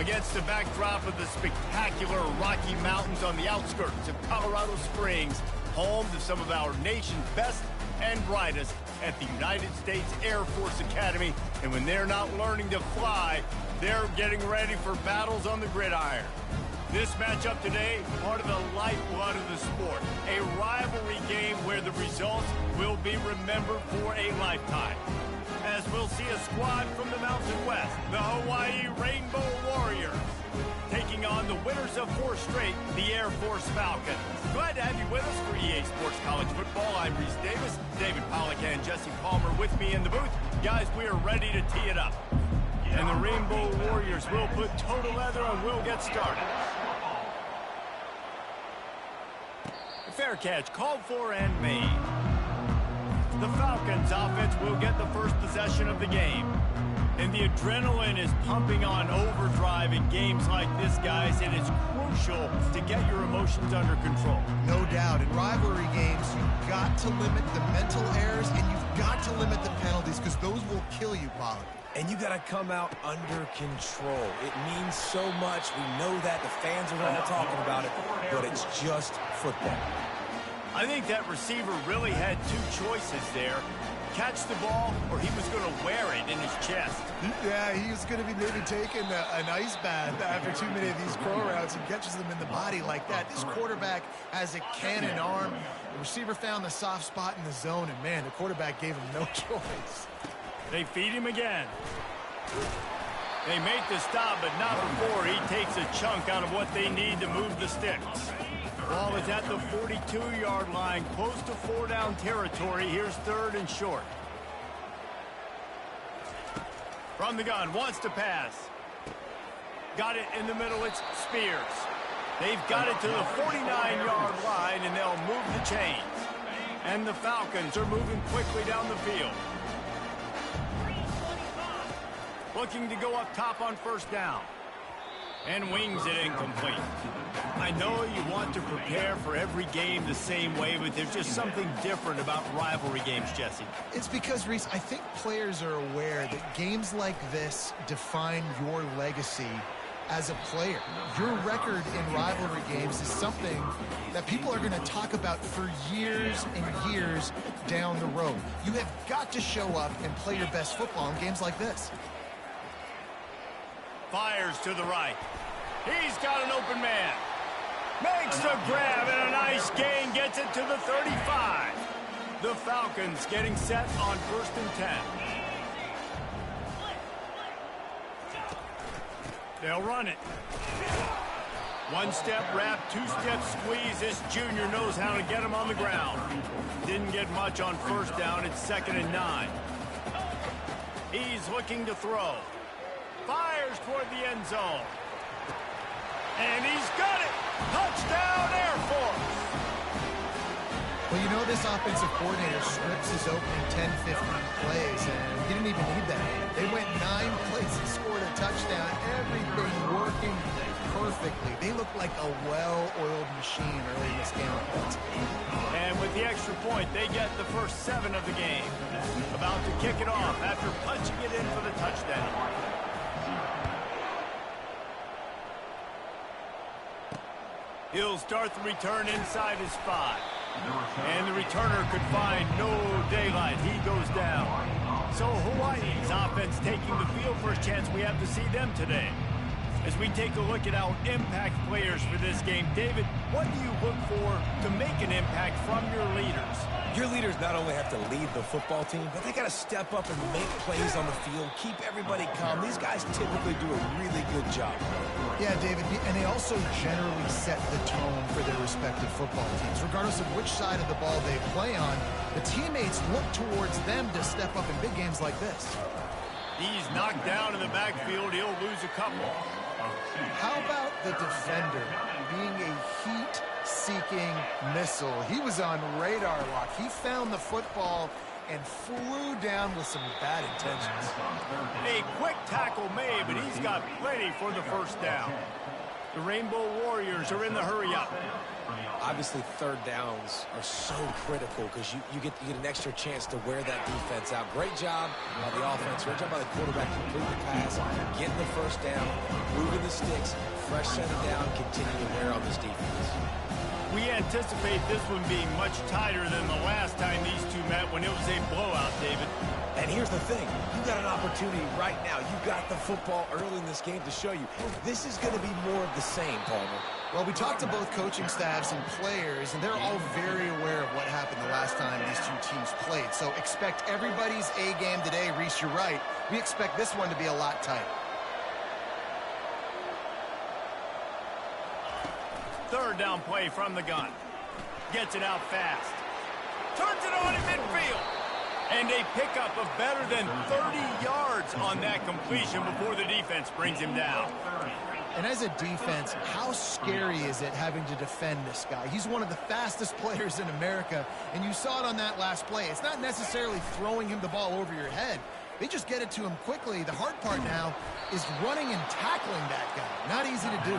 Against the backdrop of the spectacular Rocky Mountains on the outskirts of Colorado Springs, home to some of our nation's best and brightest at the United States Air Force Academy. And when they're not learning to fly, they're getting ready for battles on the gridiron. This matchup today, part of the lifeblood of the sport. A rivalry game where the results will be remembered for a lifetime. As we'll see a squad from the Mountain West, the Hawaii Rainbow Warriors, taking on the winners of 4 straight, the Air Force Falcons. Glad to have you with us for EA Sports College Football. I'm Reese Davis, David Pollack and Jesse Palmer with me in the booth. Guys, we are ready to tee it up. And the Rainbow Warriors will put total leather and we'll get started. Fair catch called for and made. The Falcons offense will get the first possession of the game. And the adrenaline is pumping on overdrive in games like this, guys. And it's crucial to get your emotions under control. No doubt. In rivalry games, you've got to limit the mental errors and you've got to limit the penalties because those will kill you, Pollard. And you got to come out under control. It means so much. We know that. The fans are all talking about it, but it's just football. I think that receiver really had 2 choices there. Catch the ball, or he was going to wear it in his chest. Yeah, he was going to be maybe taking an ice bath after too many of these crow routes and catches them in the body like that. This quarterback has a cannon arm. The receiver found the soft spot in the zone, and, man, the quarterback gave him no choice. They feed him again. They make the stop, but not before he takes a chunk out of what they need to move the sticks. Ball is at the 42-yard line, close to 4-down territory. Here's 3rd and short. From the gun, wants to pass. Got it in the middle, it's Spears. They've got it to the 49-yard line, and they'll move the chains. And the Falcons are moving quickly down the field. Looking to go up top on 1st down. And wings it incomplete. I know you want to prepare for every game the same way, but there's just something different about rivalry games, Jesse. It's because, Reese, I think players are aware that games like this define your legacy as a player. Your record in rivalry games is something that people are going to talk about for years and years down the road. You have got to show up and play your best football in games like this. Fires to the right. He's got an open man. Makes the grab and a nice gain, gets it to the 35. The Falcons getting set on 1st and 10. They'll run it. 1-step wrap, 2-step squeeze. This junior knows how to get him on the ground. Didn't get much on 1st down. It's 2nd and 9. He's looking to throw. Fires toward the end zone. And he's got it! Touchdown, Air Force! Well, you know this offensive coordinator scripts his opening 10, 15 plays, and he didn't even need that. They went 9 plays and scored a touchdown. Everything working perfectly. They look like a well-oiled machine early in this game. And with the extra point, they get the first 7 of the game. About to kick it off after punching it in for the touchdown. He'll start the return inside his 5. And the returner could find no daylight. He goes down. So Hawaii's offense taking the field. First chance we have to see them today. As we take a look at our impact players for this game, David, what do you look for to make an impact from your leaders? Your leaders not only have to lead the football team, but they got to step up and make plays on the field, keep everybody calm. These guys typically do a really good job. Yeah, David, and they also generally set the tone for their respective football teams. Regardless of which side of the ball they play on, the teammates look towards them to step up in big games like this. He's knocked down in the backfield. He'll lose a couple. How about the defender being a heat-seeking missile? He was on radar lock. He found the football and flew down with some bad intentions. A quick tackle made, but he's got plenty for the first down. The Rainbow Warriors are in the hurry-up. Obviously, third downs are so critical because you get an extra chance to wear that defense out. Great job by the offense. Great job by the quarterback. Complete the pass, getting the first down, moving the sticks, fresh set of down, continue to wear on this defense. We anticipate this one being much tighter than the last time these two met when it was a blowout, David. And here's the thing. You got an opportunity right now. You got the football early in this game to show you. This is going to be more of the same, Palmer. Well, we talked to both coaching staffs and players, and they're all very aware of what happened the last time these two teams played. So expect everybody's A game today. Reese, you're right. We expect this one to be a lot tighter. Third down play from the gun. Gets it out fast. Turns it on in midfield. And a pickup of better than 30 yards on that completion before the defense brings him down. And as a defense, how scary is it having to defend this guy? He's one of the fastest players in America, and you saw it on that last play. It's not necessarily throwing him the ball over your head. They just get it to him quickly. The hard part now is running and tackling that guy. Not easy to do.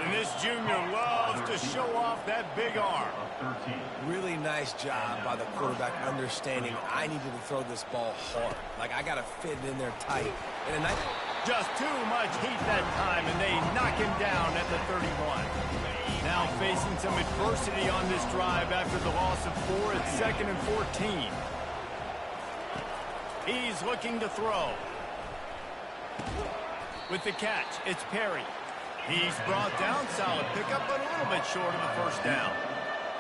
And this junior loves to show off that big arm. Really nice job by the quarterback understanding I needed to throw this ball hard. Like, I got to fit it in there tight. And a nice... Just too much heat that time, and they knock him down at the 31. Now facing some adversity on this drive after the loss of 4 at 2nd and 14. He's looking to throw. With the catch, it's Perry. He's brought down, solid pickup, but a little bit short of the first down.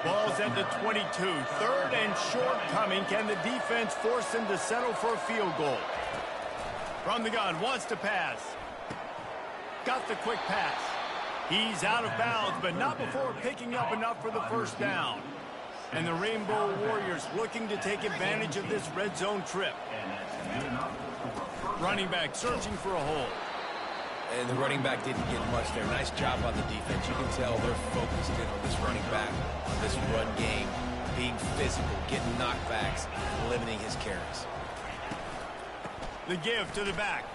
Ball's at the 22. Third and short coming. Can the defense force him to settle for a field goal? From the gun, wants to pass. Got the quick pass. He's out of bounds, but not before picking up enough for the first down. And the Rainbow Warriors looking to take advantage of this red zone trip. Running back searching for a hole. And the running back didn't get much there. Nice job on the defense. You can tell they're focused in on this running back, on this run game, being physical, getting knockbacks, limiting his carries. The give to the back.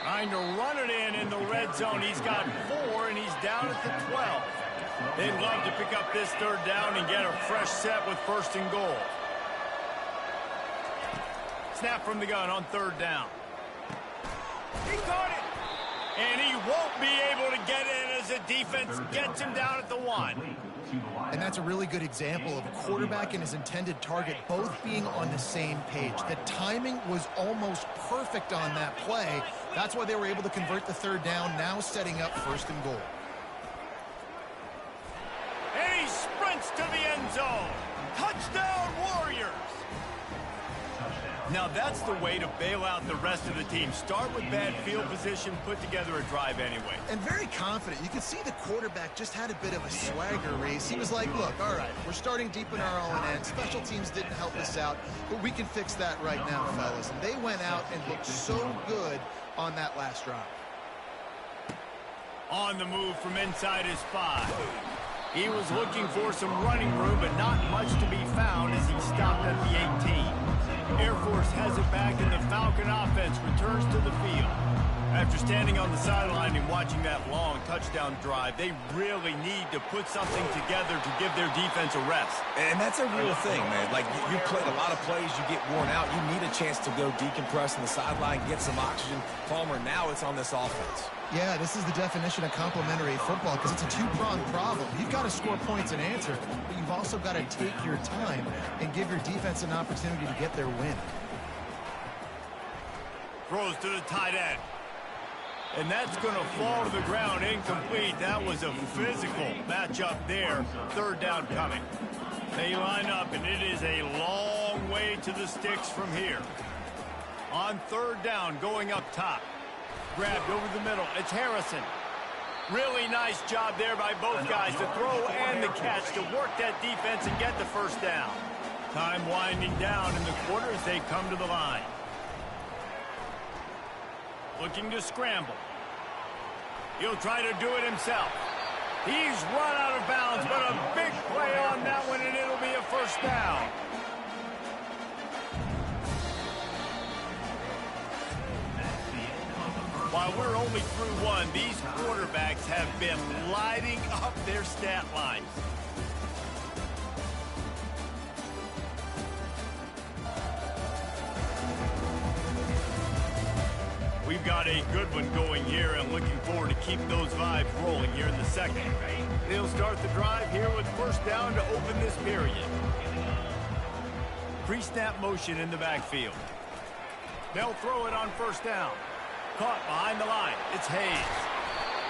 Trying to run it in the red zone. He's got 4, and he's down at the 12. They'd love to pick up this third down and get a fresh set with first and goal. Snap from the gun on third down. He caught it. And he won't be able to get in as the defense gets him down at the 1. And that's a really good example of a quarterback and his intended target both being on the same page. The timing was almost perfect on that play. That's why they were able to convert the third down, now setting up first and goal. And he sprints to the end zone. Touchdown, Warriors! Now that's the way to bail out the rest of the team. Start with bad field position, put together a drive anyway. And very confident. You could see the quarterback just had a bit of a swagger race. He was like, look, all right, we're starting deep in our own end. Special teams didn't help us out, but we can fix that right now, fellas. And they went out and looked so good on that last drive. On the move from inside his 5. He was looking for some running room, but not much to be found as he stopped at the 18. Air Force has it back, and the Falcon offense returns to the field. After standing on the sideline and watching that long touchdown drive, they really need to put something together to give their defense a rest. And that's a real thing, man. Like, you played a lot of plays, you get worn out. You need a chance to go decompress on the sideline, get some oxygen. Palmer, now it's on this offense. Yeah, this is the definition of complementary football because it's a two-pronged problem. You've got to score points and answer, but you've also got to take your time and give your defense an opportunity to get their win. Throws to the tight end. And that's going to fall to the ground incomplete. That was a physical matchup there. Third down coming. They line up, and it is a long way to the sticks from here. On third down, going up top. Grabbed over the middle. It's Harrison. Really nice job there by both guys to throw and the catch to work that defense and get the first down. Time winding down in the quarter as they come to the line. Looking to scramble. He'll try to do it himself. He's run out of bounds, but a big play on that one, and it'll be a first down. While we're only through one, these quarterbacks have been lighting up their stat lines. We've got a good one going here, and looking forward to keep those vibes rolling here in the second. They'll start the drive here with first down to open this period. Pre-snap motion in the backfield. They'll throw it on first down. Caught behind the line. It's Hayes.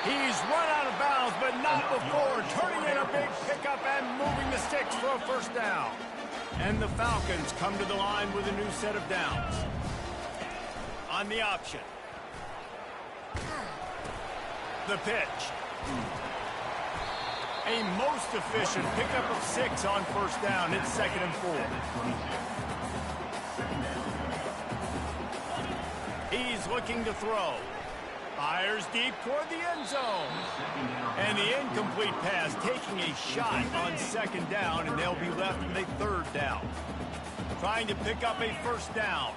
He's run out of bounds, but not before turning in a big pickup and moving the sticks for a first down. And the Falcons come to the line with a new set of downs. On the option. The pitch. A most efficient pickup of 6 on first down. It's 2nd and 4. He's looking to throw. Fires deep toward the end zone. And the incomplete pass taking a shot on 2nd down, and they'll be left with a 3rd down. Trying to pick up a first down.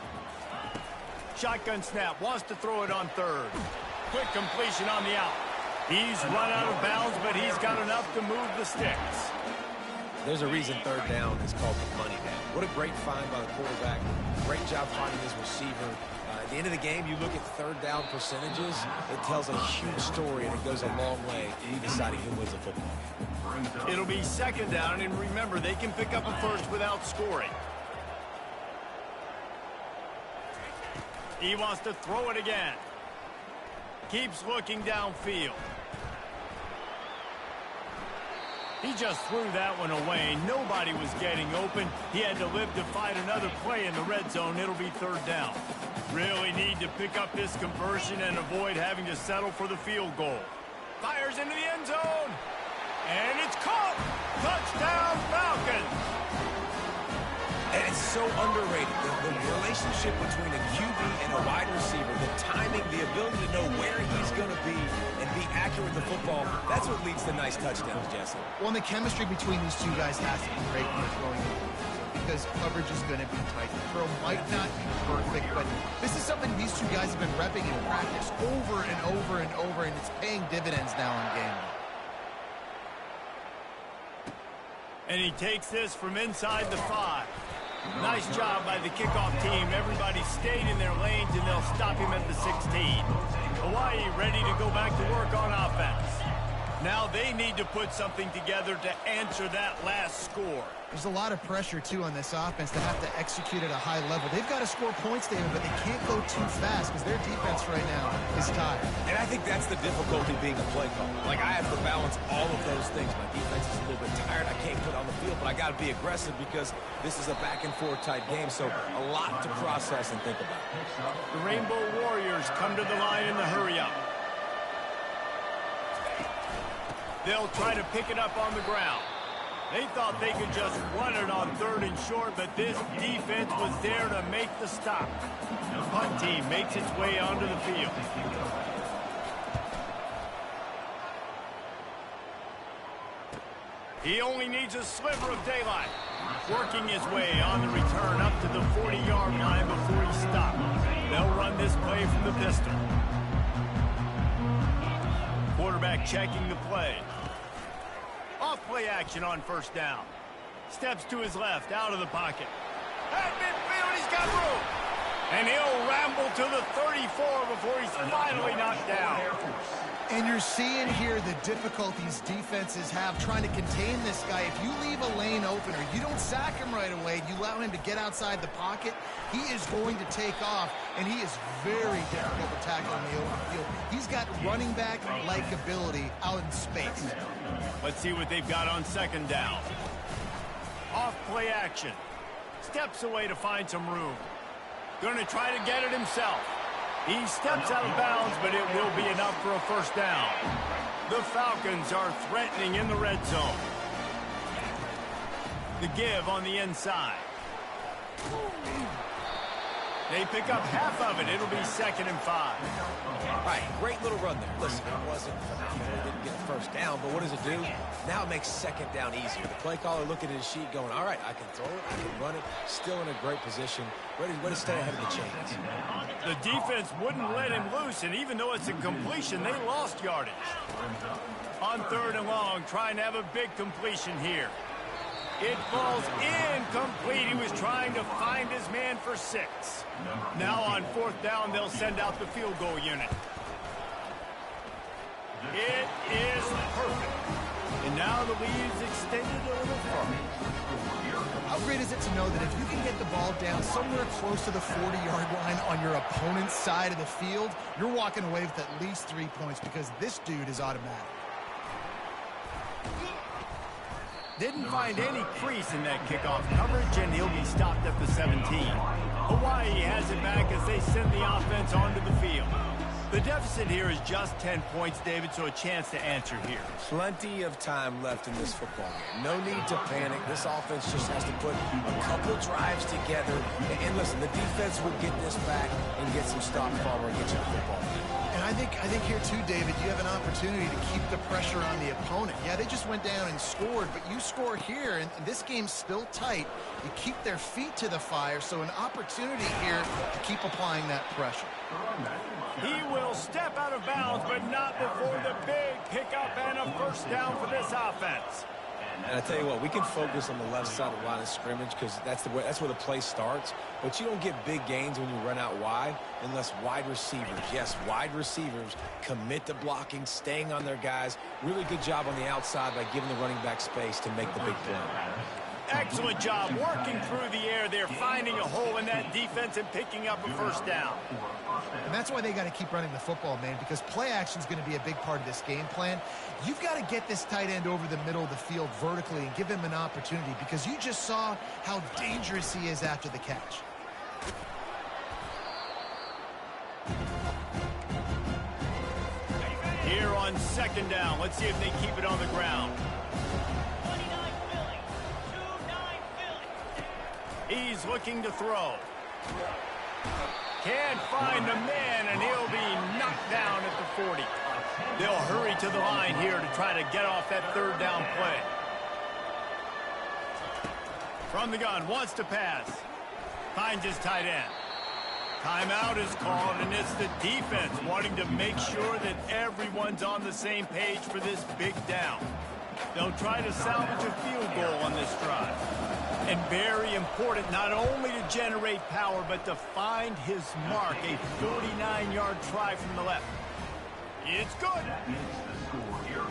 Shotgun snap, wants to throw it on 3rd. Quick completion on the out. He's run out of bounds, but he's got enough to move the sticks. There's a reason 3rd down is called the money down. What a great find by the quarterback. Great job finding his receiver. At the end of the game, you look at 3rd down percentages, it tells a huge story, and it goes a long way in you deciding who wins a football game. It'll be 2nd down, and remember, they can pick up a first without scoring. He wants to throw it again. Keeps looking downfield. He just threw that one away. Nobody was getting open. He had to live to fight another play in the red zone. It'll be 3rd down. Really need to pick up this conversion and avoid having to settle for the field goal. Fires into the end zone. And it's caught. Touchdown, Falcons. And it's so underrated. The relationship between a QB and a wide receiver, the timing, the ability to know where he's going to be and be accurate with the football, that's what leads to nice touchdowns, Jesse. Well, and the chemistry between these two guys has to be great when they're throwing it, because coverage is going to be tight. The throw might not be perfect, but this is something these two guys have been repping in practice over and over and over, and it's paying dividends now in game. And he takes this from inside the 5. Nice job by the kickoff team. Everybody stayed in their lanes, and they'll stop him at the 16. Hawaii ready to go back to work on offense. Now they need to put something together to answer that last score. There's a lot of pressure, too, on this offense to have to execute at a high level. They've got to score points, David, but they can't go too fast because their defense right now is tired. And I think that's the difficulty being a play caller. Like, I have to balance all of those things. My defense is a little bit tired. I can't put on the field, but I got to be aggressive because this is a back-and-forth type game, so a lot to process and think about. The Rainbow Warriors come to the line in the hurry-up. They'll try to pick it up on the ground. They thought they could just run it on 3rd and short, but this defense was there to make the stop. The punt team makes its way onto the field. He only needs a sliver of daylight. Working his way on the return up to the 40-yard line before he stopped. They'll run this play from the pistol. Quarterback checking the play. Off play action on first down. Steps to his left, out of the pocket. At midfield, he's got room. And he'll ramble to the 34 before he's finally knocked down. And you're seeing here the difficulties defenses have trying to contain this guy. If you leave a lane open or you don't sack him right away, you allow him to get outside the pocket, he is going to take off, and he is very difficult to tackle in the open field. He's got running back-like ability out in space. Let's see what they've got on 2nd down. Off play action. Steps away to find some room. Going to try to get it himself. He steps out of bounds, but it will be enough for a first down. The Falcons are threatening in the red zone. The give on the inside. They pick up half of it. It'll be 2nd and 5. All right, great little run there. Listen, it wasn't phenomenal. Didn't get a first down, but what does it do? Now it makes 2nd down easier. The play caller looking at his sheet going, all right, I can throw it, I can run it. Still in a great position. Ready to stay ahead of the chains. The defense wouldn't let him loose, and even though it's a completion, they lost yardage. On 3rd and long, trying to have a big completion here. It falls incomplete. He was trying to find his man for 6. Now on 4th down, they'll send out the field goal unit. It is perfect. And now the lead's extended a little further. How great is it to know that if you can get the ball down somewhere close to the 40-yard line on your opponent's side of the field, you're walking away with at least 3 points because this dude is automatic. Didn't find any crease in that kickoff coverage, and he'll be stopped at the 17. Hawaii has it back as they send the offense onto the field. The deficit here is just 10 points, David, so a chance to answer here. Plenty of time left in this football game. No need to panic. This offense just has to put a couple drives together. And listen, the defense will get this back and get some stops forward and get you the football game. And I think here too, David, you have an opportunity to keep the pressure on the opponent. Yeah, they just went down and scored, but you score here, and this game's still tight. You keep their feet to the fire, so an opportunity here to keep applying that pressure. He will step out of bounds, but not before the big pickup and a 1st down for this offense. And I tell you what, we can focus on the left side of the line of scrimmage because that's where the play starts. But you don't get big gains when you run out wide unless wide receivers, yes, wide receivers, commit to blocking, staying on their guys. Really good job on the outside by giving the running back space to make the big play. Excellent job working through the air there, finding a hole in that defense and picking up a 1st down. And that's why they got to keep running the football, man, because play action is going to be a big part of this game plan. You've got to get this tight end over the middle of the field vertically and give him an opportunity because you just saw how dangerous he is after the catch. Here on 2nd down, let's see if they keep it on the ground. He's looking to throw. Can't find the man, and he'll be knocked down at the 40. They'll hurry to the line here to try to get off that 3rd down play. From the gun, wants to pass. Finds his tight end. Timeout is called, and it's the defense wanting to make sure that everyone's on the same page for this big down. They'll try to salvage a field goal on this drive. And very important, not only to generate power, but to find his mark, a 49-yard try from the left. It's good. That is the score here.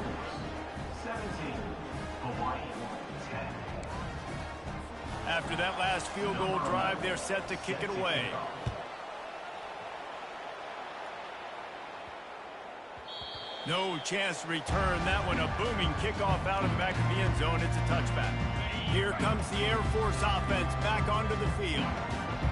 17, Hawaii 10. After that last field goal drive, they're set to kick it away. No chance to return that one. A booming kickoff out of the back of the end zone. It's a touchback. Here comes the Air Force offense back onto the field.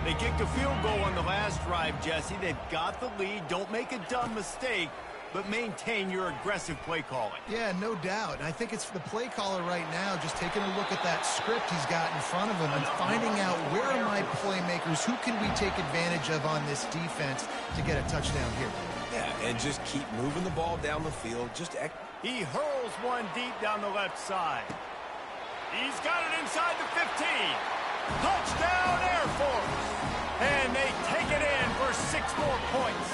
They kicked a field goal on the last drive, Jesse. They've got the lead. Don't make a dumb mistake, but maintain your aggressive play calling. Yeah, no doubt. And I think it's the play caller right now just taking a look at that script he's got in front of him and finding out where are my playmakers, who can we take advantage of on this defense to get a touchdown here. Yeah, and just keep moving the ball down the field. He hurls one deep down the left side. He's got it inside the 15. Touchdown, Air Force. And they take it in for 6 more points.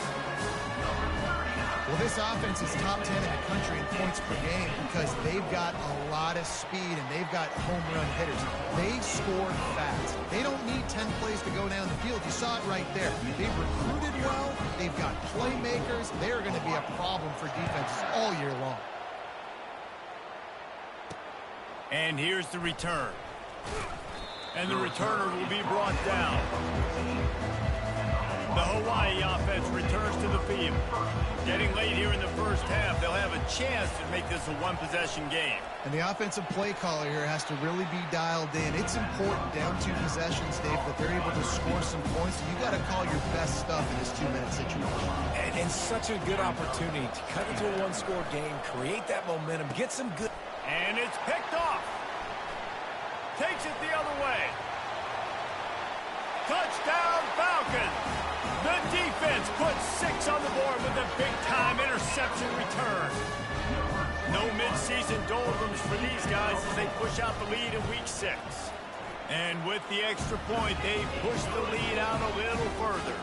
Well, this offense is top 10 in the country in points per game because they've got a lot of speed and they've got home run hitters. They score fast. They don't need 10 plays to go down the field. You saw it right there. They've recruited well. They've got playmakers. They're going to be a problem for defenses all year long. And here's the return. And the returner will be brought down. The Hawaii offense returns to the field. Getting late here in the first half, they'll have a chance to make this a one-possession game. And the offensive play caller here has to really be dialed in. It's important down 2 possessions, Dave, that they're able to score some points. You got to call your best stuff in this 2-minute situation. And such a good opportunity to cut into a 1-score game, create that momentum, get some good... And it's picked off. Takes it the other way. Touchdown, Falcons! The defense puts 6 on the board with a big-time interception return. No mid-season doldrums for these guys as they push out the lead in Week 6. And with the extra point, they push the lead out a little further.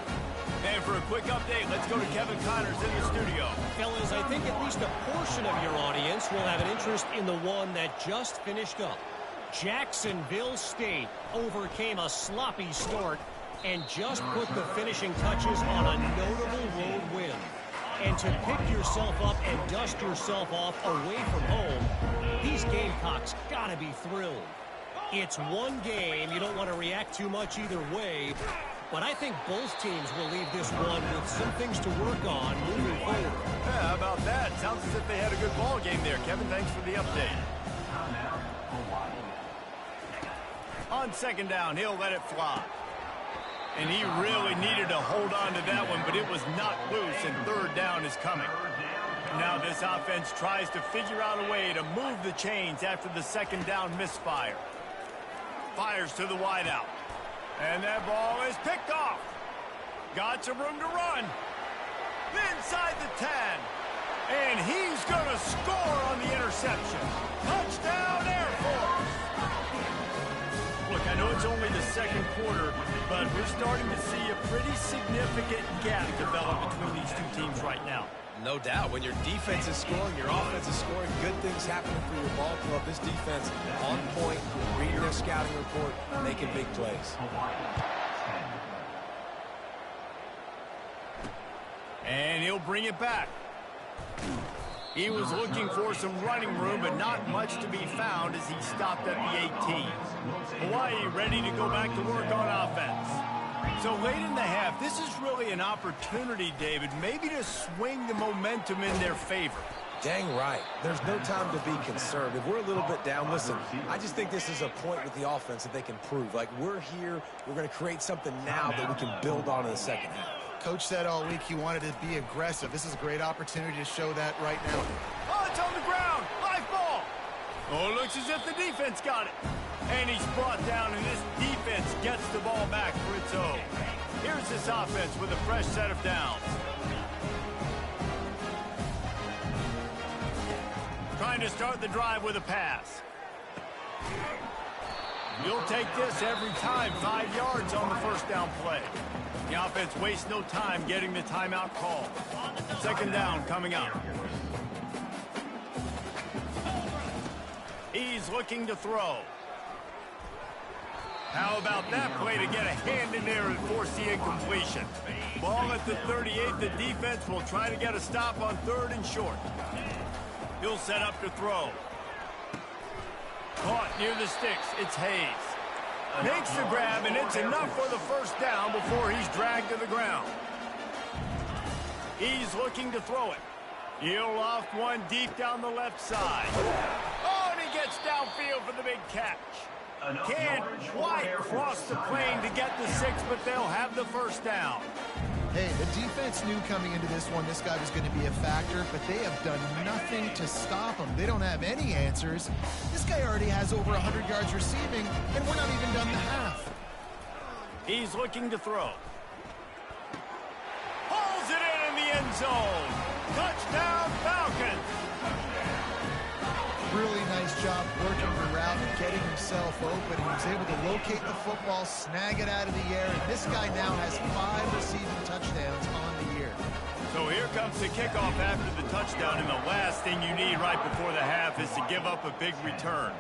And for a quick update, let's go to Kevin Connors in the studio. Fellas, I think at least a portion of your audience will have an interest in the one that just finished up. Jacksonville State overcame a sloppy start and just put the finishing touches on a notable road win. And to pick yourself up and dust yourself off away from home, these Gamecocks gotta be thrilled. It's one game. You don't want to react too much either way, but I think both teams will leave this one with some things to work on moving forward. Yeah, how about that? Sounds as if they had a good ball game there. Kevin, thanks for the update. On second down, he'll let it fly. And he really needed to hold on to that one, but it was not loose, and third down is coming. Now this offense tries to figure out a way to move the chains after the second down misfire. Fires to the wideout. And that ball is picked off. Got some room to run. Inside the 10. And he's going to score on the interception. Touchdown, Air Force. Look, I know it's only the second quarter, but we're starting to see a pretty significant gap develop between these two teams right now. No doubt. When your defense is scoring, your offense is scoring, good things happening for your ball club. This defense on point, reading their scouting report, making big plays. And he'll bring it back. He was looking for some running room, but not much to be found as he stopped at the 18. Hawaii ready to go back to work on offense. So late in the half, this is really an opportunity, David, maybe to swing the momentum in their favor. Dang right. There's no time to be concerned. If we're a little bit down, listen, I just think this is a point with the offense that they can prove. Like, we're here, we're going to create something now that we can build on in the second half. Coach said all week he wanted to be aggressive. This is a great opportunity to show that right now. Oh, it's on the ground. Live ball. Oh, it looks as if the defense got it. And he's brought down, and this defense gets the ball back for its own. Here's this offense with a fresh set of downs. Trying to start the drive with a pass. You'll take this every time. 5 yards on the first down play. The offense wastes no time getting the timeout call. Second down coming up. He's looking to throw. How about that play to get a hand in there and force the incompletion? Ball at the 38. The defense will try to get a stop on third and short. He'll set up to throw. Caught near the sticks. It's Hayes. Makes the grab, and it's enough for the first down before he's dragged to the ground. He's looking to throw it. He'll loft one deep down the left side. Oh, and he gets downfield for the big catch. Can't quite cross the plane to get the 6, but they'll have the first down. Hey, the defense knew coming into this one this guy was going to be a factor, but they have done nothing to stop him. They don't have any answers. This guy already has over 100 yards receiving, and we're not even done the half. He's looking to throw. Pulls it in the end zone. Touchdown, Falcons. Really nice job working the route and getting himself open. He was able to locate the football, snag it out of the air, and this guy now has 5 receiving touchdowns on the year. So here comes the kickoff after the touchdown, and the last thing you need right before the half is to give up a big return.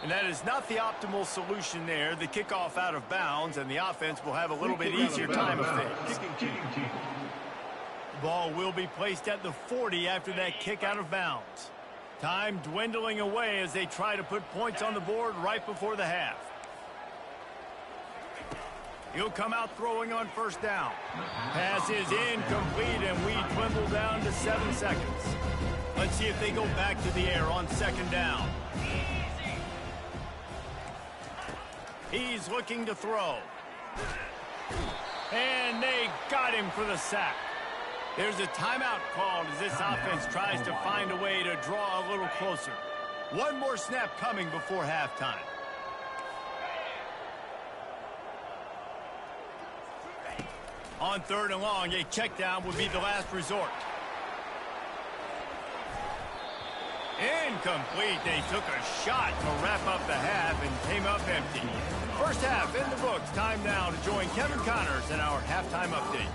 And that is not the optimal solution there. The kickoff out of bounds, and the offense will have a little bit easier time of things. The ball will be placed at the 40 after that kick out of bounds. Time dwindling away as they try to put points on the board right before the half. He'll come out throwing on first down. Pass is incomplete, and we dwindle down to 7 seconds. Let's see if they go back to the air on second down. He's looking to throw. And they got him for the sack. There's a timeout called as this offense tries to find a way to draw a little closer. One more snap coming before halftime. On 3rd and long, a check down would be the last resort. Incomplete. They took a shot to wrap up the half and came up empty. First half in the books. Time now to join Kevin Connors in our halftime update.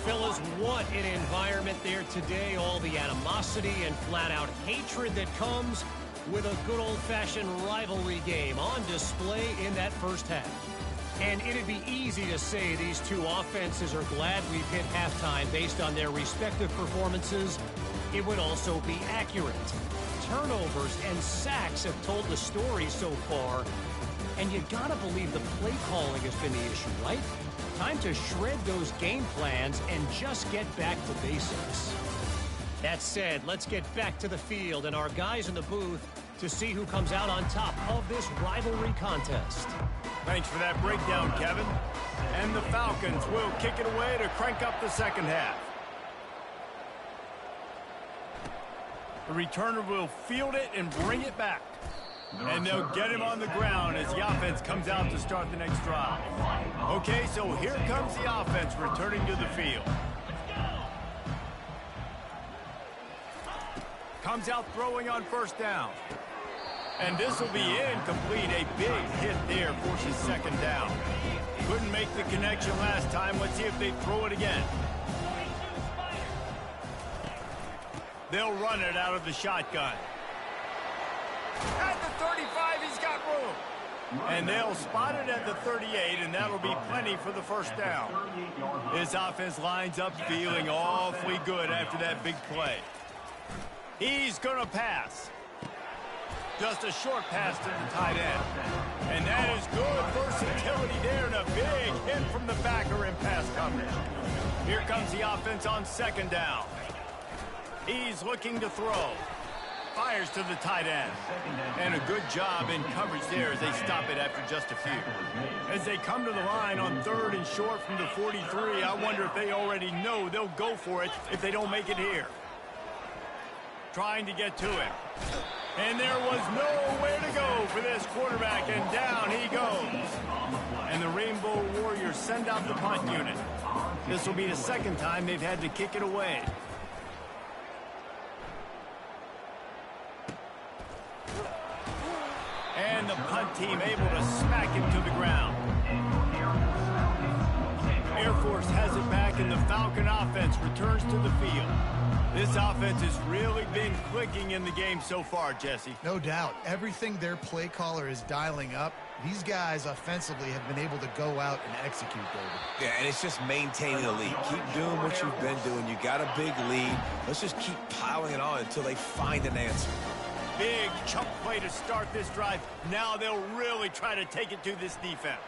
Fellas, what an environment there today. All the animosity and flat-out hatred that comes with a good old-fashioned rivalry game on display in that first half. And it'd be easy to say these two offenses are glad we've hit halftime based on their respective performances. It would also be accurate. Turnovers and sacks have told the story so far. And you gotta believe the play calling has been the issue, right? Time to shred those game plans and just get back to basics. That said, let's get back to the field and our guys in the booth to see who comes out on top of this rivalry contest. Thanks for that breakdown, Kevin. And the Falcons will kick it away to crank up the second half. The returner will field it and bring it back. And they'll get him on the ground as the offense comes out to start the next drive. Okay, so here comes the offense returning to the field. Comes out throwing on 1st down. And this will be incomplete. A big hit there forces 2nd down. Couldn't make the connection last time. Let's see if they throw it again. They'll run it out of the shotgun. At the 35, he's got room. And they'll spot it at the 38, and that'll be plenty for the 1st down. His offense lines up feeling awfully good after that big play. He's going to pass. Just a short pass to the tight end. And that is good versatility there, and a big hit from the backer in pass coverage. Here comes the offense on 2nd down. He's looking to throw. Fires to the tight end. And a good job in coverage there as they stop it after just a few. As they come to the line on 3rd and short from the 43, I wonder if they already know they'll go for it if they don't make it here. Trying to get to him. And there was nowhere to go for this quarterback, and down he goes. And the Rainbow Warriors send out the punt unit. This will be the 2nd time they've had to kick it away. And the punt team able to smack him to the ground. Air Force has it back, and the Falcon offense returns to the field. This offense has really been clicking in the game so far, Jesse. No doubt. Everything their play caller is dialing up, these guys offensively have been able to go out and execute, David. Yeah, and it's just maintaining the lead. Keep doing what you've been doing. You got a big lead. Let's just keep piling it on until they find an answer. Big chunk play to start this drive. Now they'll really try to take it to this defense.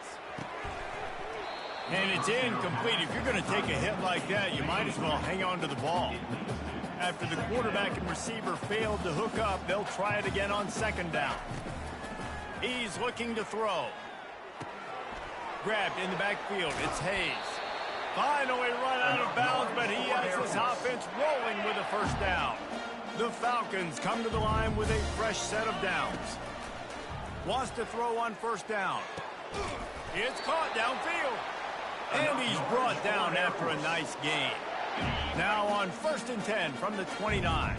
And it's incomplete. If you're going to take a hit like that, you might as well hang on to the ball. After the quarterback and receiver failed to hook up, they'll try it again on 2nd down. He's looking to throw. Grabbed in the backfield. It's Hayes. Finally run out of bounds, but he has his offense rolling with a 1st down. The Falcons come to the line with a fresh set of downs. Wants to throw on 1st down. It's caught downfield. And he's brought down after a nice gain. Now on 1st and 10 from the 29.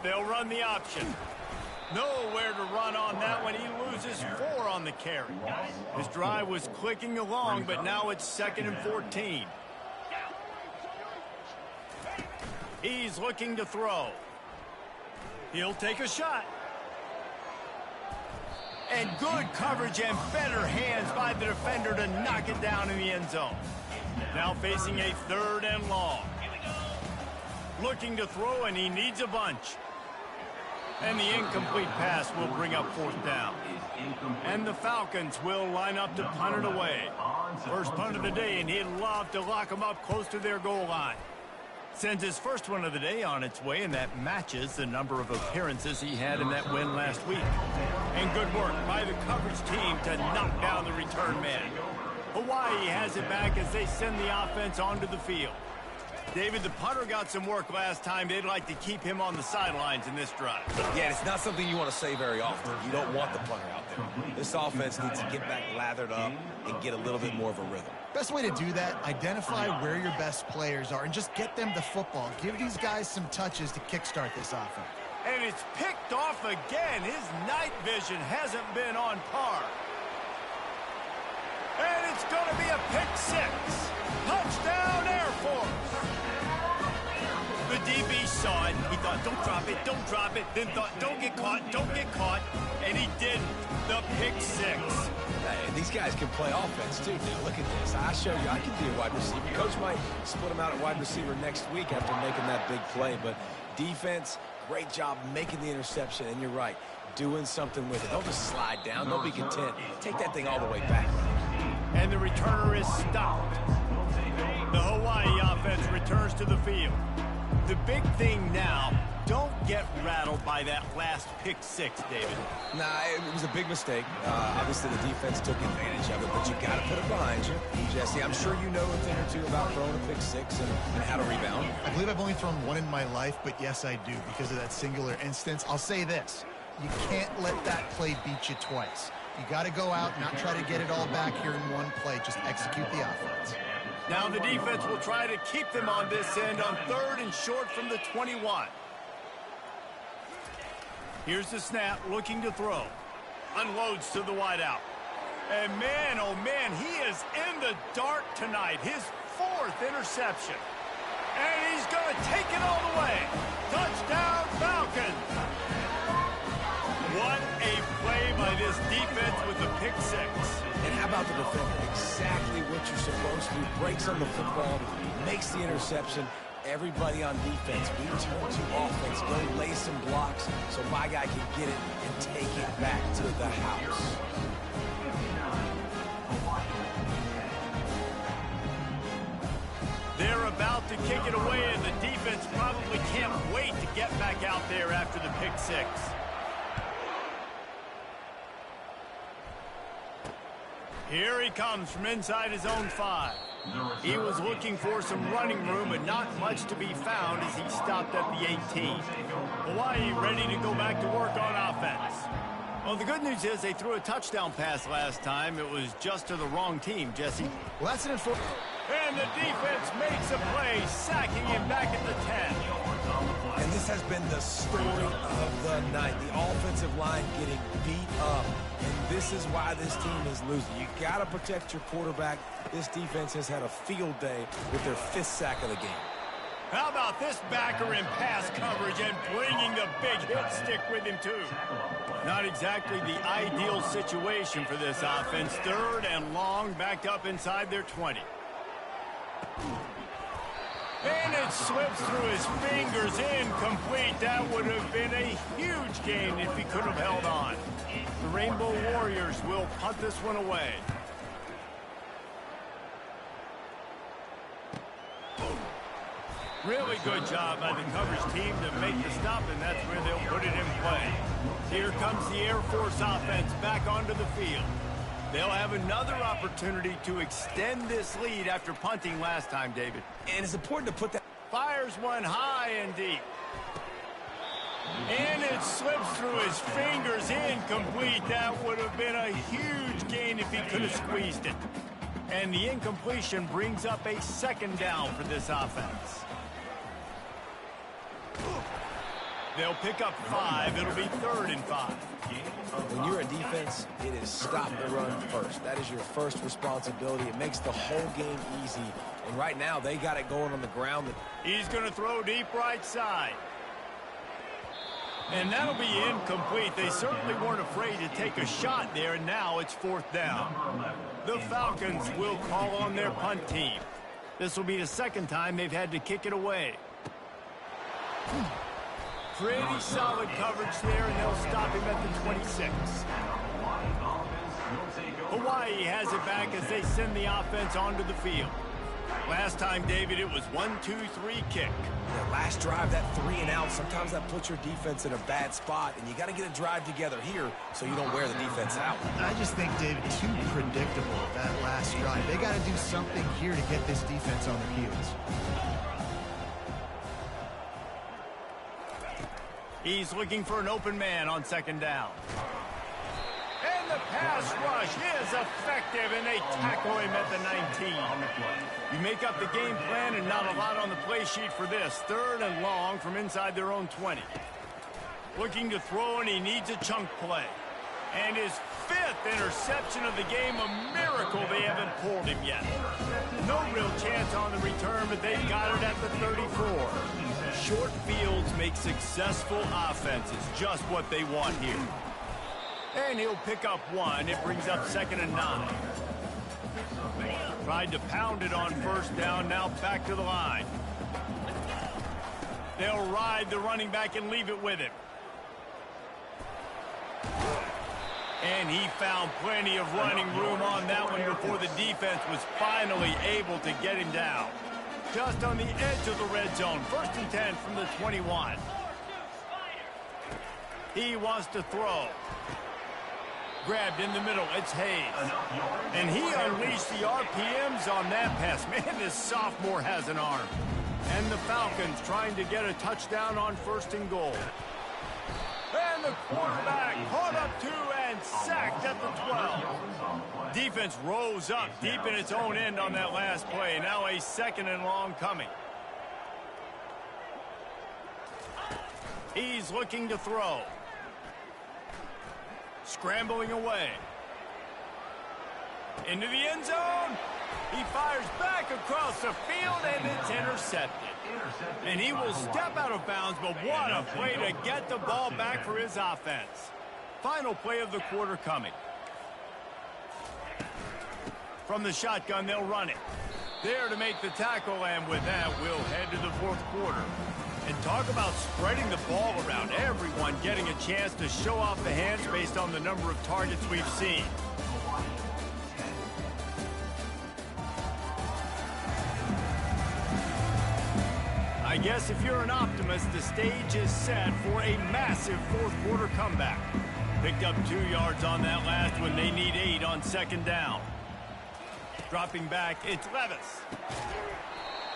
They'll run the option. Nowhere to run on that one. He loses 4 on the carry. His drive was clicking along, but now it's 2nd and 14. He's looking to throw. He'll take a shot. And good coverage and better hands by the defender to knock it down in the end zone. Now facing a 3rd and long. Looking to throw, and he needs a bunch. And the incomplete pass will bring up 4th down. And the Falcons will line up to punt it away. First punt of the day, and he'd love to lock them up close to their goal line. Sends his first one of the day on its way, and that matches the number of appearances he had in that win last week. And good work by the coverage team to knock down the return man. Hawaii has it back as they send the offense onto the field. David, the punter got some work last time. They'd like to keep him on the sidelines in this drive. Yeah, it's not something you want to say very often. You don't want the punter out there. This offense needs to get back lathered up and get a little bit more of a rhythm. Best way to do that, identify where your best players are and just get them the football. Give these guys some touches to kickstart this offense. And it's picked off again. His night vision hasn't been on par. And it's going to be a pick six. Touchdown, Air Force. The DB saw it. He thought, don't drop it. Then thought, don't get caught. And he didn't. The pick six. Hey, these guys can play offense, too. Now, look at this. I show you I can be a wide receiver. Coach might split him out at wide receiver next week after making that big play. But defense, great job making the interception. And you're right, doing something with it. Don't just slide down. Don't be content. Take that thing all the way back. And the returner is stopped. The Hawaii offense returns to the field. The big thing now, don't get rattled by that last pick six, David. Nah, it was a big mistake. Obviously, the defense took advantage of it, but you got to put it behind you. Jesse, I'm sure you know a thing or two about throwing a pick six and how to rebound. I believe I've only thrown one in my life, but yes, I do because of that singular instance. I'll say this. You can't let that play beat you twice. You got to go out, not try to get it all back here in one play. Just execute the offense. Now the defense will try to keep them on this end on 3rd and short from the 21. Here's the snap, looking to throw. Unloads to the wideout. And man, oh man, he is in the dark tonight. His 4th interception. And he's going to take it all the way. Touchdown, Falcons. What a play by this defense with the pick six. And how about the defender? Exactly what you're supposed to do. Breaks on the football, makes the interception. Everybody on defense, we turn to offense. Go lay some blocks so my guy can get it and take it back to the house. They're about to kick it away, and the defense probably can't wait to get back out there after the pick six. Here he comes from inside his own 5. He was looking for some running room, but not much to be found as he stopped at the 18. Hawaii ready to go back to work on offense. Well, the good news is they threw a touchdown pass last time. It was just to the wrong team, Jesse. Well, that's an important. And the defense makes a play, sacking him back at the 10. And this has been the story of the night. The offensive line getting beat up. And this is why this team is losing. You got to protect your quarterback. This defense has had a field day with their 5th sack of the game. How about this backer in pass coverage and bringing the big hit stick with him, too? Not exactly the ideal situation for this offense. 3rd and long, backed up inside their 20. And it slips through his fingers, incomplete. That would have been a huge gain if he could have held on. The Rainbow Warriors will punt this one away. Really good job by the coverage team to make the stop, and that's where they'll put it in play. Here comes the Air Force offense back onto the field. They'll have another opportunity to extend this lead after punting last time, David. And it's important to put that... Fires one high and deep. And it slips through his fingers, incomplete. That would have been a huge gain if he could have squeezed it. And the incompletion brings up a 2nd down for this offense. They'll pick up 5. It'll be 3rd and 5. When you're a defense, it is stop the run first. That is your first responsibility. It makes the whole game easy. And right now, they got it going on the ground. He's going to throw deep right side. And that'll be incomplete. They certainly weren't afraid to take a shot there, and now it's 4th down. The Falcons will call on their punt team. This will be the 2nd time they've had to kick it away. Pretty solid coverage there, and they'll stop him at the 26. Hawaii has it back as they send the offense onto the field. Last time, David, it was 1-2-3 kick. That last drive, that 3 and out, sometimes that puts your defense in a bad spot, and you got to get a drive together here so you don't wear the defense out. I just think, David, too predictable, that last drive. They got to do something here to get this defense on their heels. He's looking for an open man on second down. And the pass rush is effective, and they tackle him at the 19. You make up the game plan and not a lot on the play sheet for this. 3rd and long from inside their own 20. Looking to throw, and he needs a chunk play. And his 5th interception of the game, a miracle they haven't pulled him yet. No real chance on the return, but they got it at the 34. Short fields make successful offenses just what they want here. And he'll pick up 1. It brings up 2nd and 9. Tried to pound it on 1st down, now back to the line. They'll ride the running back and leave it with him. And he found plenty of running room on that one before the defense was finally able to get him down. Just on the edge of the red zone. 1st and 10 from the 21. He wants to throw. Grabbed in the middle. It's Hayes. And he unleashed the RPMs on that pass. Man, this sophomore has an arm. And the Falcons trying to get a touchdown on 1st and goal. And the quarterback caught up 2 and sacked at the 12. Defense rose up deep in its own end on that last play. Now a 2nd and long coming. He's looking to throw. Scrambling away. Into the end zone. He fires back across the field, and it's intercepted. And he will step out of bounds, but what a play to get the ball back for his offense. Final play of the quarter coming. From the shotgun, they'll run it. There to make the tackle, and with that, we'll head to the 4th quarter. And talk about spreading the ball around. Everyone getting a chance to show off the hands based on the number of targets we've seen. I guess if you're an optimist, the stage is set for a massive 4th quarter comeback. Picked up 2 yards on that last one. They need 8 on 2nd down. Dropping back, it's Levis.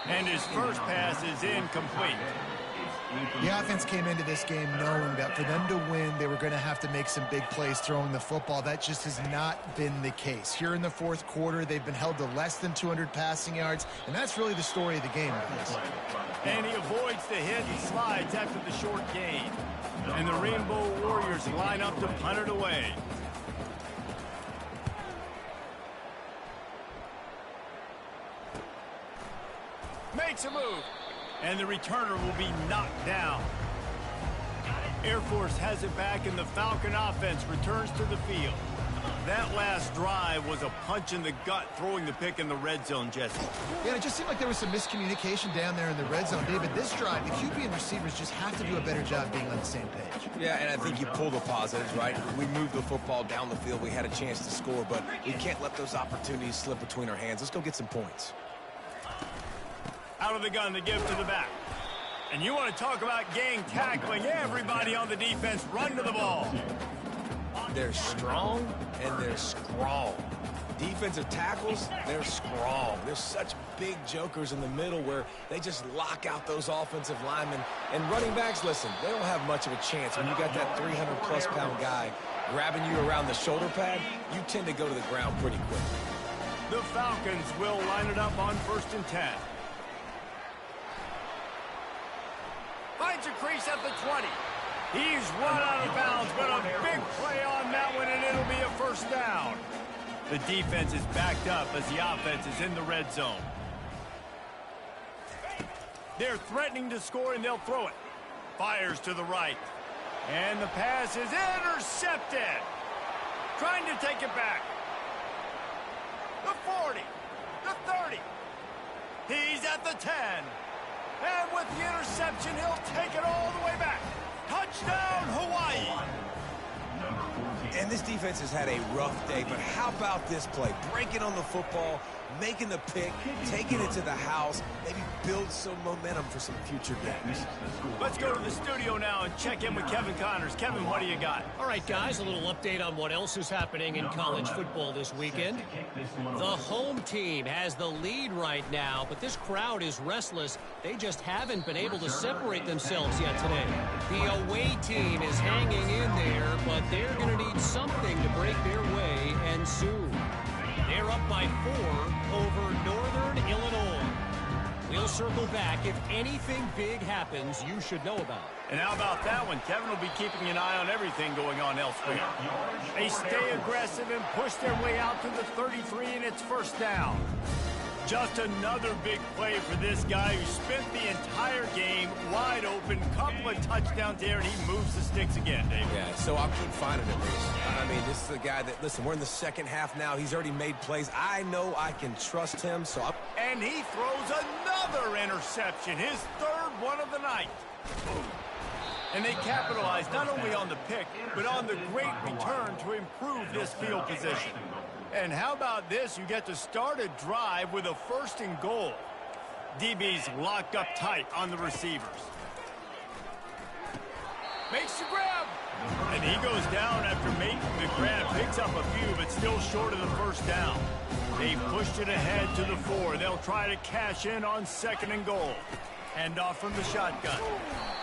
And his first pass is incomplete. The offense came into this game knowing that for them to win, they were going to have to make some big plays throwing the football. That just has not been the case. Here in the 4th quarter, they've been held to less than 200 passing yards, and that's really the story of the game. And he avoids the hit and slides after the short gain. And the Rainbow Warriors line up to punt it away. Makes a move. And the returner will be knocked down. Air Force has it back, and the Falcon offense returns to the field. That last drive was a punch in the gut, throwing the pick in the red zone, Jesse. Yeah, it just seemed like there was some miscommunication down there in the red zone. David, this drive, the QB and receivers just have to do a better job being on the same page. Yeah, and I think you pull the positives, right? We moved the football down the field. We had a chance to score, but we can't let those opportunities slip between our hands. Let's go get some points. Out of the gun to give to the back. And you want to talk about gang tackling. Everybody on the defense run to the ball. They're strong and they're strong. Defensive tackles, they're strong. There's such big jokers in the middle where they just lock out those offensive linemen. And running backs, listen, they don't have much of a chance. When you got that 300-plus pound guy grabbing you around the shoulder pad, you tend to go to the ground pretty quickly. The Falcons will line it up on 1st and 10. Finds a crease at the 20. He's run out of bounds, but a big play on that one, and it'll be a 1st down. The defense is backed up as the offense is in the red zone. They're threatening to score, and they'll throw it. Fires to the right. And the pass is intercepted. Trying to take it back. The 40. The 30. He's at the 10. And with the interception, he'll take it all the way back. Touchdown, Hawaii. And this defense has had a rough day, but how about this play? Breaking on the football, making the pick, taking it to the house, maybe build some momentum for some future games. Let's go to the studio now and check in with Kevin Connors. Kevin, what do you got? All right, guys, a little update on what else is happening in college football this weekend. The home team has the lead right now, but this crowd is restless. They just haven't been able to separate themselves yet today. The away team is hanging in there, but they're going to need something to break their way, and soon. They're up by 4 over Northern Illinois. We'll circle back. If anything big happens, you should know about it. And how about that one? Kevin will be keeping an eye on everything going on elsewhere. They stay aggressive and push their way out to the 33, and it's first down. Just another big play for this guy who spent the entire game wide open. Couple of touchdowns there, and he moves the sticks again, David. Yeah, so I'll keep finding it, Reese. I mean, this is a guy that, listen, we're in the second half now. He's already made plays. I know I can trust him, so I'm... And he throws another interception, his third one of the night. And they capitalize not only on the pick, but on the great return to improve this field position. And how about this? You get to start a drive with a 1st and goal. DB's locked up tight on the receivers. Makes the grab. And he goes down after making the grab. Picks up a few, but still short of the first down. They pushed it ahead to the 4. They'll try to cash in on 2nd and goal. Hand off from the shotgun.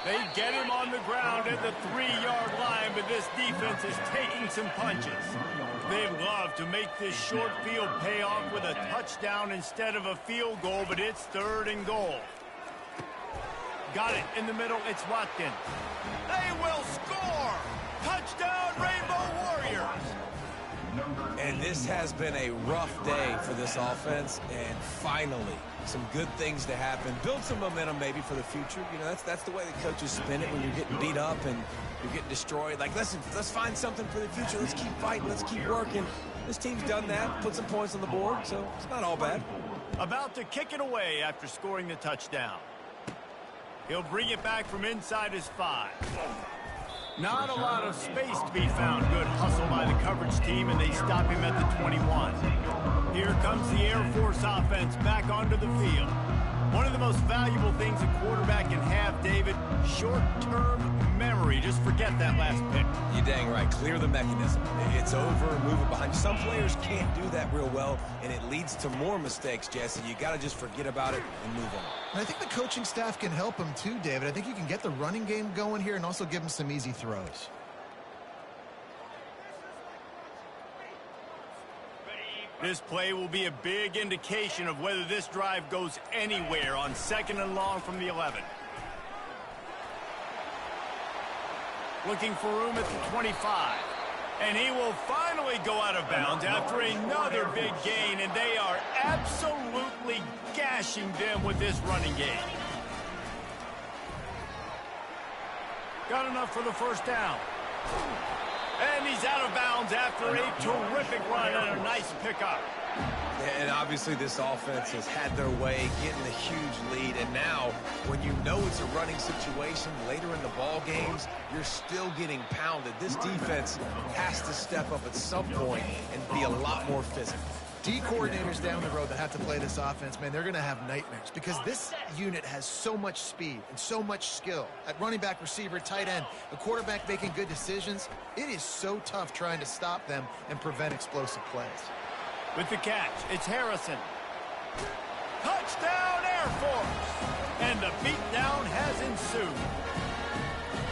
They get him on the ground at the 3-yard line, but this defense is taking some punches. They'd love to make this short field pay off with a touchdown instead of a field goal, but it's 3rd and goal. Got it in the middle. It's Watkins. They will score! Touchdown, Rainbow Warriors! And this has been a rough day for this offense, and finally, some good things to happen. Build some momentum maybe for the future. You know, that's the way the coaches spin it when you're getting beat up and you're getting destroyed. Like, listen, let's find something for the future. Let's keep fighting. Let's keep working. This team's done that, put some points on the board, so it's not all bad. About to kick it away after scoring the touchdown. He'll bring it back from inside his 5. Not a lot of space to be found. Good hustle by the coverage team, and they stop him at the 21. Here comes the Air Force offense back onto the field. One of the most valuable things a quarterback can have, David, short-term memory. Just forget that last pick. You're dang right. Clear the mechanism. It's over, move it behind. Some players can't do that real well, and it leads to more mistakes, Jesse. You got to just forget about it and move on. And I think the coaching staff can help him too, David. I think you can get the running game going here and also give him some easy throws. This play will be a big indication of whether this drive goes anywhere on 2nd and long from the 11. Looking for room at the 25. And he will finally go out of bounds after another big gain, and they are absolutely gashing them with this running game. Got enough for the first down. And he's out of bounds after a terrific run and a nice pickup. And obviously this offense has had their way, getting a huge lead. And now, when you know it's a running situation later in the ball games, you're still getting pounded. This defense has to step up at some point and be a lot more physical. D coordinators down the road that have to play this offense, man, they're going to have nightmares because this unit has so much speed and so much skill. At running back, receiver, tight end, the quarterback making good decisions, it is so tough trying to stop them and prevent explosive plays. With the catch, it's Harrison. Touchdown, Air Force! And the beatdown has ensued.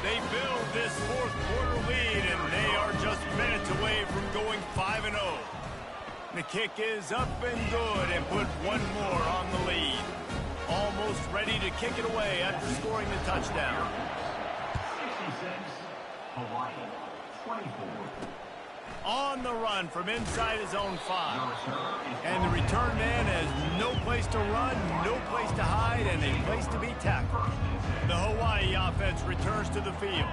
They build this fourth quarter lead, and they are just minutes away from going 5-0. The kick is up and good and put one more on the lead. Almost ready to kick it away after scoring the touchdown. 66, Hawaii, 24. On the run from inside his own 5. And the return man has no place to run, no place to hide, and a place to be tackled. The Hawaii offense returns to the field.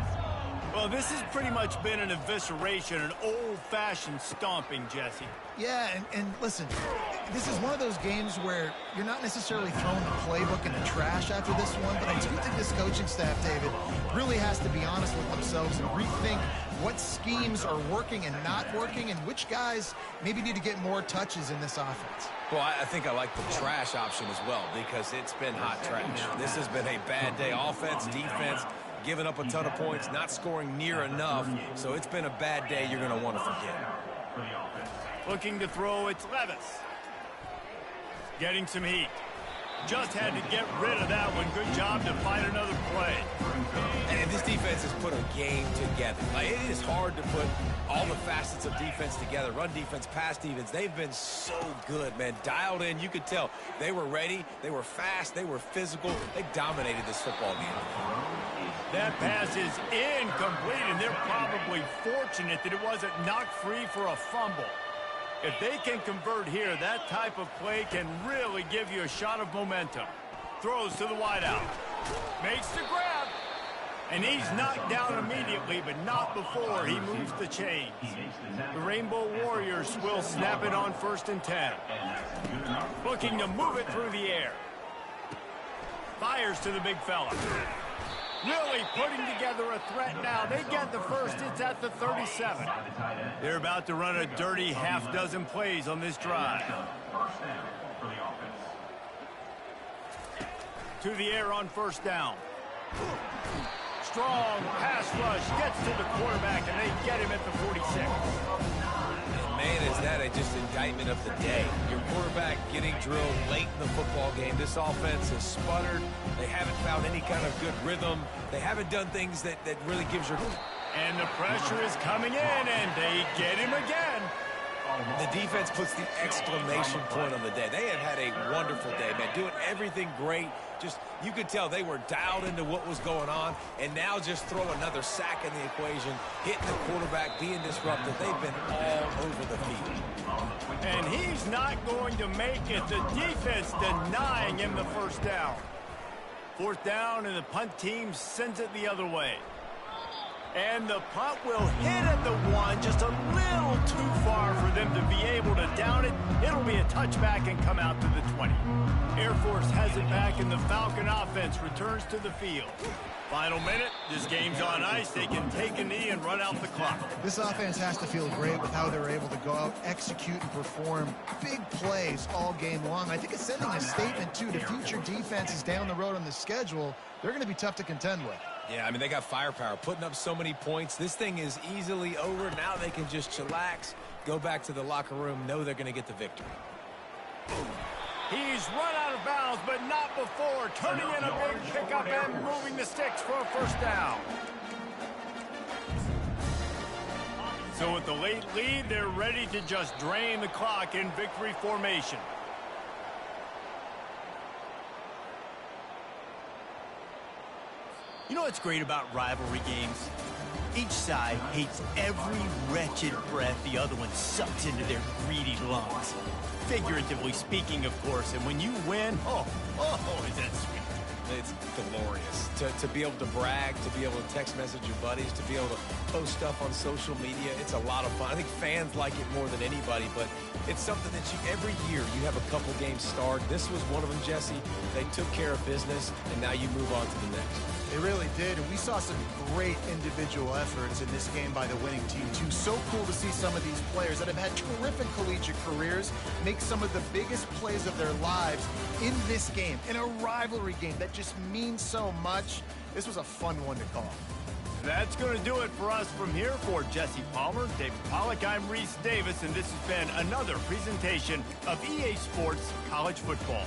Well, this has pretty much been an evisceration, an old-fashioned stomping, Jesse. Yeah, and listen, this is one of those games where you're not necessarily throwing the playbook in the trash after this one, but I do think this coaching staff, David, really has to be honest with themselves and rethink what schemes are working and not working and which guys maybe need to get more touches in this offense. Well, I think I like the trash option as well because it's been hot trash. This has been a bad day. Offense, defense, giving up a ton of points, not scoring near enough. So it's been a bad day you're going to want to forget. Looking to throw, it's Levis. Getting some heat. Just had to get rid of that one. Good job to find another play. And this defense has put a game together. Like, it is hard to put all the facets of defense together. Run defense, pass defense. They've been so good, man. Dialed in. You could tell they were ready. They were fast. They were physical. They dominated this football game. That pass is incomplete, and they're probably fortunate that it wasn't knocked free for a fumble. If they can convert here, that type of play can really give you a shot of momentum. Throws to the wideout. Makes the grab. And he's knocked down immediately, but not before he moves the chains. The Rainbow Warriors will snap it on 1st and 10. Looking to move it through the air. Fires to the big fella. Really putting together a threat now. They get the first. It's at the 37. They're about to run a dirty half-dozen plays on this drive. To the air on 1st down. Strong pass rush. Gets to the quarterback, and they get him at the 46. Man, is that just indictment of the day. Your quarterback getting drilled late in the football game. This offense has sputtered. They haven't found any kind of good rhythm. They haven't done things that really gives your... And the pressure is coming in, and they get him again. The defense puts the exclamation point on the day. They have had a wonderful day, man. Doing everything great. Just, you could tell they were dialed into what was going on, and now just throw another sack in the equation, hitting the quarterback, being disruptive. They've been all over the field. And he's not going to make it. The defense denying him the 1st down. 4th down, and the punt team sends it the other way. And the punt will hit at the 1, just a little too far for them to be able to down it. It'll be a touchback and come out to the 20. Air Force has it back, and the Falcon offense returns to the field. Final minute. This game's on ice. They can take a knee and run out the clock. This offense has to feel great with how they're able to go out, execute, and perform big plays all game long. I think it's sending a statement, too, to future defenses down the road on the schedule. They're going to be tough to contend with. Yeah, I mean, they got firepower, putting up so many points. This thing is easily over. Now they can just chillax, go back to the locker room, know they're going to get the victory. He's run out of bounds, but not before. Turning in a big pickup and moving the sticks for a 1st down. So with the late lead, they're ready to just drain the clock in victory formation. You know what's great about rivalry games? Each side hates every wretched breath the other one sucks into their greedy lungs. Figuratively speaking, of course, and when you win, oh, is that sweet. It's glorious to be able to brag, to be able to text message your buddies, to be able to post stuff on social media. It's a lot of fun. I think fans like it more than anybody, but it's something that every year you have a couple games start. This was one of them, Jesse. They took care of business, and now you move on to the next. They really did, and we saw some great individual efforts in this game by the winning team, too. So cool to see some of these players that have had terrific collegiate careers make some of the biggest plays of their lives in this game, in a rivalry game that just means so much. This was a fun one to call. That's going to do it for us from here. For Jesse Palmer, David Pollack, I'm Reese Davis, and this has been another presentation of EA Sports College Football.